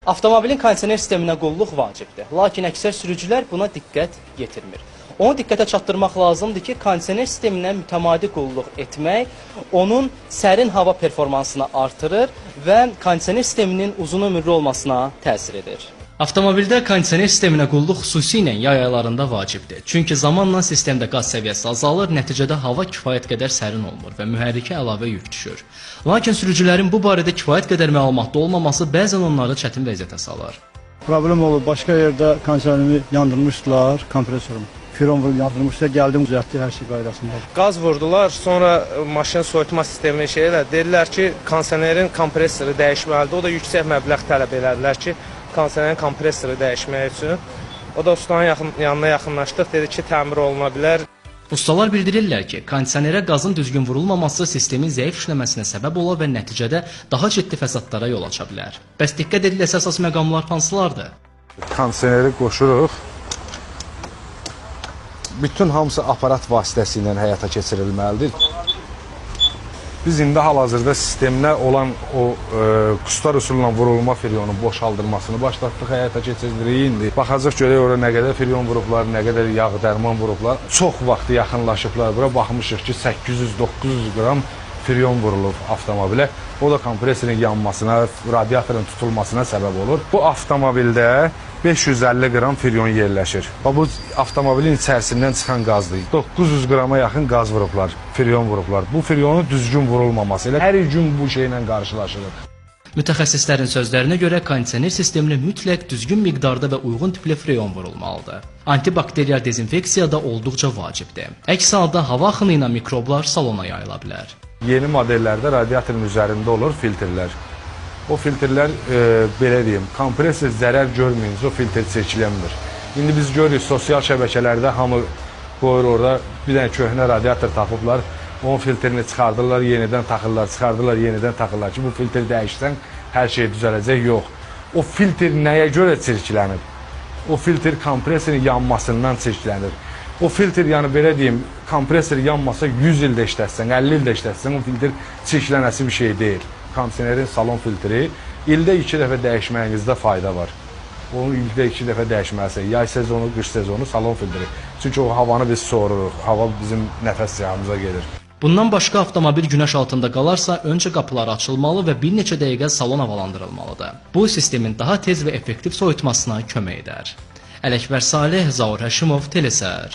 Avtomobilin kondisioner sisteminə qulluq vacibdir, lakin əksər sürücülər buna diqqət yetirmir. Onu diqqətə çatdırmaq lazımdır ki, kondisioner sisteminə mütəmadi qulluq etmək onun sərin hava performansını artırır və kondisioner sisteminin uzun ömürlü olmasına təsir edir. Avtomobildə kondisioner sisteminə qulluq xüsusilə yay aylarında vacibdir. Çünki zamanla sistemdə qaz səviyyəsi azalır, nəticədə hava kifayət qədər sərin olmur və mühərrikə əlavə yük düşür. Lakin sürücülərin bu barədə kifayət qədər məlumatlı olmaması bəzən onları çətin vəziyyətə salır. Problem olub, başqa yerdə kondisionerimi yandırmışdılar, kompresorumu. Firon vurub yandırmışlar, gəldim düzəltdi, hər şey qaydasında. Qaz vurdular, sonra maşın soyutma sistemi dedilər ki, kondisionerin kompresoru dəyişməlidir. O da yüksək məbləğ tələb elədilər ki, kondisionerin kompresoru dəyişmək üçün. O da ustanın yanına yaxınlaşdıq, dedi ki, təmir oluna bilər. Ustalar bildirirlər ki, kondisionerə qazın düzgün vurulmaması sistemin zəif işləməsinə səbəb ola və nəticədə daha ciddi fəsadlara yol aça bilər. Bəs diqqət ediləsə əsas məqamlar hansılardır? Kondisioneri qoşuruq. Bütün hamısı aparat vasitəsilə həyata keçirilməlidir. Biz indi hal-hazırda sisteminə olan o qustar üsulla vurulma firyonun boşaldılmasını başlatdıq, həyata keçiririk indi. Baxacaq görək ora nə qədər firyon vurublar, nə qədər yağ dərman vurublar. Çox vaxtı yaxınlaşıblar bura, baxmışıq ki 800-900 qram firyon vurulub avtomobilə. O da kompresorun yanmasına, radiatorun tutulmasına səbəb olur. Bu avtomobildə 550 qram firyon yerləşir. Bu avtomobilin içərisindən çıxan qazdır. 900 qrama yaxın qaz vurublar, firyon vurublar. Bu firyonun düzgün vurulmaması ilə hər gün bu şeylə qarşılaşırıq. Mütəxəssislərin sözlərinə görə kondisioner sisteminə mütləq düzgün miqdarda və uyğun tipli freon vurulmalıdır. Antibakteriyal dezinfeksiya da olduqca vacibdir. Əks halda hava axını ilə mikroblar salona yayıla bilər. Yeni modellərdə radiatorun üzərində olur filtrlər. O filtrlər, belə deyim, kompresor zərər görməyincə o filtr çəkilənmir. İndi biz görürük, sosial şəbəkələrdə hamı qoyur orada, bir dənə köhnə radiator tapıblar, onun filtrini çıxardırlar, yenidən taxırlar, çıxardırlar, yenidən taxırlar ki, bu filtr dəyişsən, hər şey düzələcək, yox. O filtr nəyə görə çirklənib? O filtr kompresorun yanmasından çirklənir. O filtr, yəni belə deyim, kompresor yanmasa 100 ildə işlətsən, 50 ildə işlətsən, o filtr çirklənəsi bir şey deyil. Kondisionerin salon filtri ildə 2 dəfə dəyişməyinizdə fayda var. Onu ildə 2 dəfə dəyişməlisən, yay sezonu, qış sezonu salon filtri. Çünki o havanı biz soğururuq, hava bizim nəfəs siyahımıza gelir. Bundan başqa avtomobil günəş altında qalarsa, öncə qapıları açılmalı və bir neçə dəqiqə salon havalandırılmalıdır. Bu sistemin daha tez və effektiv soyutmasına kömək edər. Ələkbər Salih, Zaur Həşimov, Telesər.